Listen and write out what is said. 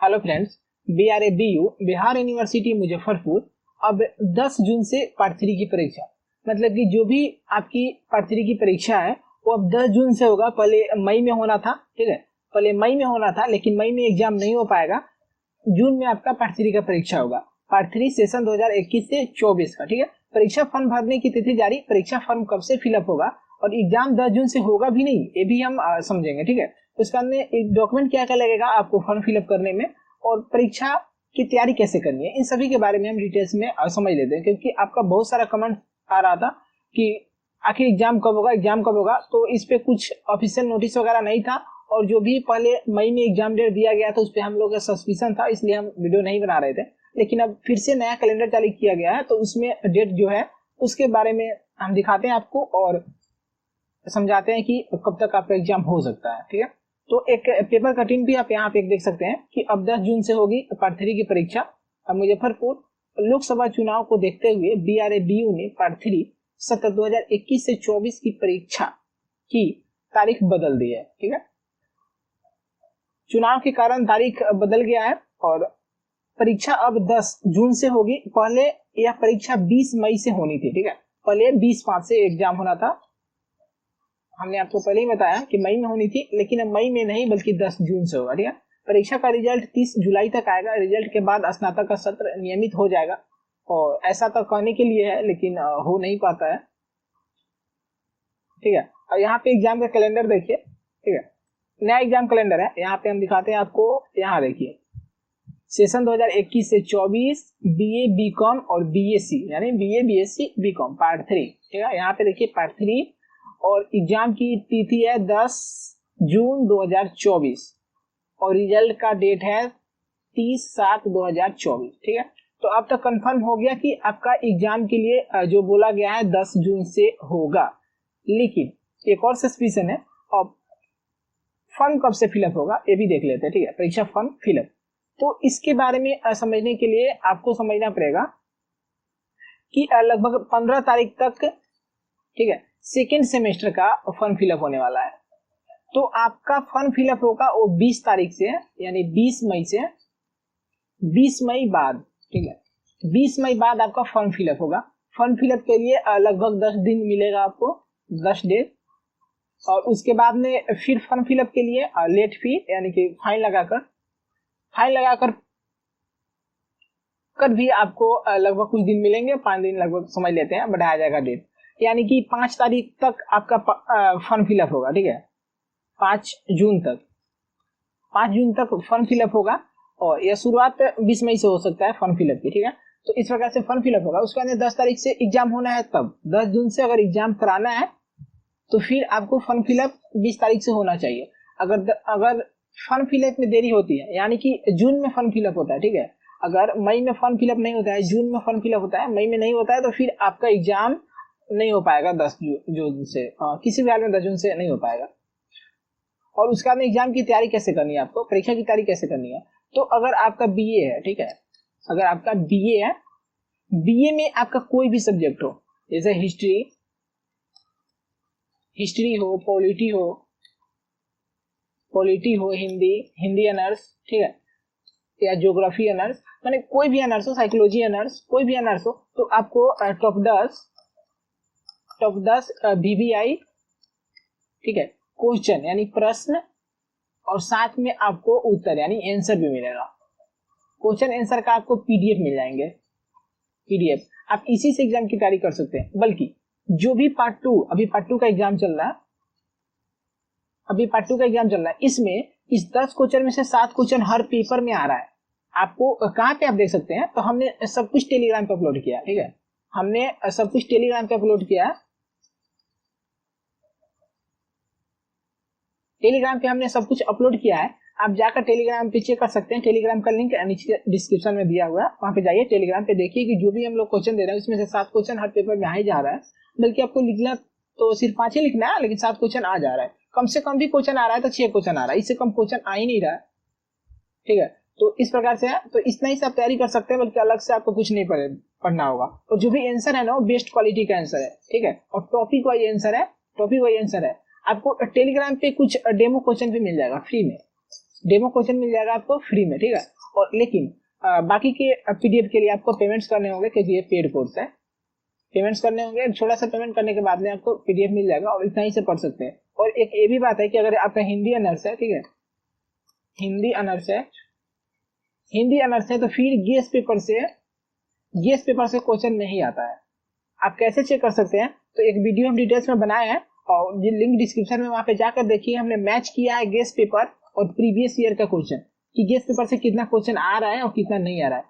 Hello friends, BRABU Bihar university Muzaffarpur अब 10 जून से part 3 की परीक्षा, मतलब कि जो भी आपकी पार्ट 3 की परीक्षा है वो अब 10 जून से होगा। पहले मई में होना था, ठीक है, पहले मई में होना था, लेकिन मई में एग्जाम नहीं हो पाएगा। जून में आपका पार्ट 3 का परीक्षा होगा। पार्ट 3 सेशन 2021 से 24 का, ठीक है। परीक्षा फॉर्म भरने की तिथि जारी, परीक्षा फॉर्म कब से फिलअप होगा और एग्जाम 10 जून से होगा भी नहीं, ये भी हम समझेंगे, ठीक है। उसका एक डॉक्यूमेंट क्या क्या लगेगा आपको फॉर्म फिलअप करने में और परीक्षा की तैयारी कैसे करनी है, इन सभी के बारे में हम डिटेल्स में समझ लेते हैं। क्योंकि आपका बहुत सारा कमेंट आ रहा था कि आखिर एग्जाम कब होगा, एग्जाम कब होगा, तो इस पे कुछ ऑफिशियल नोटिस वगैरह नहीं था और जो भी पहले मई में एग्जाम डेट दिया गया था उस पर हम लोग का सस्पिशन था, इसलिए हम वीडियो नहीं बना रहे थे। लेकिन अब फिर से नया कैलेंडर जारी किया गया है तो उसमें डेट जो है उसके बारे में हम दिखाते हैं आपको और समझाते हैं कि कब तक आपका एग्जाम हो सकता है, ठीक है। तो एक पेपर कटिंग भी आप यहाँ पे देख सकते हैं कि अब 10 जून से होगी पार्ट 3 की परीक्षा। अब मुजफ्फरपुर लोकसभा चुनाव को देखते हुए BRABU ने पार्ट 3 सत्र 2021 से 24 की परीक्षा की तारीख बदल दी है, ठीक है। चुनाव के कारण तारीख बदल गया है और परीक्षा अब 10 जून से होगी। पहले यह परीक्षा 20 मई से होनी थी, ठीक है। पहले 20/5 से एग्जाम होना था, हमने आपको पहले ही बताया कि मई में होनी थी, लेकिन अब मई में नहीं बल्कि 10 जून से होगा, ठीक है। परीक्षा का रिजल्ट 30 जुलाई तक आएगा। रिजल्ट के बाद स्नातक का सत्र नियमित हो जाएगा और ऐसा तो कहने के लिए है लेकिन हो नहीं पाता है, ठीक है। और यहाँ पे एग्जाम का कैलेंडर देखिए, ठीक है, नया एग्जाम कैलेंडर है, यहाँ पे हम दिखाते हैं आपको। यहाँ देखिए सेशन 2021 से 24 BA BCom और BSc यानी BA BSc BCom पार्ट 3, ठीक है। यहाँ पे देखिए पार्ट 3 और एग्जाम की तिथि है 10 जून 2024 और रिजल्ट का डेट है 30/7/2024, ठीक है। तो अब तक कंफर्म हो गया कि आपका एग्जाम के लिए जो बोला गया है 10 जून से होगा। लेकिन एक और सस्पिशन है, अब फॉर्म कब से फिलअप होगा ये भी देख लेते हैं, ठीक है। परीक्षा फॉर्म फिलअप, तो इसके बारे में समझने के लिए आपको समझना पड़ेगा कि लगभग 15 तारीख तक, ठीक है, सेकेंड सेमेस्टर का फॉर्म फिलअप होने वाला है। तो आपका फॉर्म फिलअप होगा वो 20 तारीख से, यानी 20 मई से 20 मई बाद, ठीक है। 20 मई बाद आपका फॉर्म फिलअप होगा। फॉर्म फिलअप के लिए लगभग 10 दिन मिलेगा आपको, 10 डेज। और उसके बाद में फिर फॉर्म फिलअप के लिए लेट फी यानी कि फाइन लगाकर कर भी आपको लगभग कुछ दिन मिलेंगे, 5 दिन लगभग समझ लेते हैं, बढ़ाया जाएगा डेट, यानी कि 5 तारीख तक आपका फॉर्म फिलअप होगा, ठीक है। 5 जून तक फॉर्म फिलअप होगा और यह शुरुआत 20 मई से हो सकता है फॉर्म फिलअप की, ठीक है। तो इस प्रकार से फॉर्म फिलअप होगा। उसके बाद 10 तारीख से एग्जाम होना है, तब 10 जून से अगर एग्जाम कराना है तो फिर आपको फॉर्म फिलअप 20 तारीख से होना चाहिए। अगर फॉर्म फिलअप में देरी होती है, यानी कि जून में फॉर्म फिलअप होता है, ठीक है, अगर मई में फॉर्म फिलअप नहीं होता है, जून में फॉर्म फिलअप होता है, मई में नहीं होता है, तो फिर आपका एग्जाम नहीं हो पाएगा 10 जून से, किसी भी हाल में 10 जून से नहीं हो पाएगा। और उसके बाद एग्जाम की तैयारी कैसे करनी है, आपको परीक्षा की तैयारी कैसे करनी है। तो अगर आपका BA है, ठीक है, अगर आपका BA है, BA में आपका कोई भी सब्जेक्ट हो, जैसे हिस्ट्री हो, पॉलिटी हो, हिंदी ऑनर्स, ठीक है, या ज्योग्राफी ऑनर्स, माने कोई भी ऑनर्स हो, साइकोलॉजी ऑनर्स, कोई भी ऑनर्स हो, तो आपको टॉप 10 BBI, ठीक है, क्वेश्चन यानी प्रश्न और साथ में आपको उत्तर यानी आंसर भी मिलेगा। क्वेश्चन आंसर का आपको PDF मिल जाएंगे, PDF। आप इसी से एग्जाम की तैयारी कर सकते हैं। बल्कि जो भी पार्ट 2 अभी पार्ट 2 का एग्जाम चल रहा है, इसमें इस 10 क्वेश्चन में से 7 क्वेश्चन हर पेपर में आ रहा है। आपको कहाँ पे आप देख सकते हैं, तो हमने सब कुछ टेलीग्राम पे अपलोड किया, ठीक है, हमने सब कुछ टेलीग्राम पे अपलोड किया, टेलीग्राम पे हमने सब कुछ अपलोड किया है। आप जाकर टेलीग्राम पे चेक कर सकते हैं, टेलीग्राम का लिंक नीचे डिस्क्रिप्शन में दिया हुआ है, वहां पे जाइए, टेलीग्राम पे देखिए कि जो भी हम लोग क्वेश्चन दे रहे हैं उसमें से 7 क्वेश्चन हर पेपर में आ ही जा रहा है। बल्कि आपको लिखना तो सिर्फ 5 ही लिखना है, लेकिन 7 क्वेश्चन आ जा रहा है। कम से कम भी क्वेश्चन आ रहा है तो 6 क्वेश्चन आ रहा है, इससे कम क्वेश्चन आ ही नहीं रहा है, ठीक है। तो इस प्रकार से है, तो इतना ही से आप तैयारी कर सकते हैं, बल्कि अलग से आपको कुछ नहीं पढ़ना होगा। और जो भी आंसर है ना वो बेस्ट क्वालिटी का आंसर है, ठीक है, और टॉपिक वाइज आंसर है। आपको टेलीग्राम पे कुछ डेमो क्वेश्चन भी मिल जाएगा फ्री में, डेमो क्वेश्चन मिल जाएगा आपको फ्री में, ठीक है। और लेकिन बाकी के पीडीएफ के लिए आपको पेमेंट्स करने होंगे क्योंकि ये पेड कोर्स है। पेमेंट्स करने होंगे, थोड़ा सा पेमेंट करने के बाद में आपको पीडीएफ मिल जाएगा और इतना ही से पढ़ सकते हैं। और एक ये भी बात है कि अगर आपका हिंदी ऑनर्स है, ठीक है, हिंदी ऑनर्स है तो फिर गेस पेपर से क्वेश्चन नहीं आता है। आप कैसे चेक कर सकते हैं, तो एक वीडियो हम डिटेल्स में बनाए हैं और ये लिंक डिस्क्रिप्शन में, वहां पे जाकर देखिए। हमने मैच किया है गेस पेपर और प्रीवियस ईयर का क्वेश्चन कि गेस पेपर से कितना क्वेश्चन आ रहा है और कितना नहीं आ रहा है।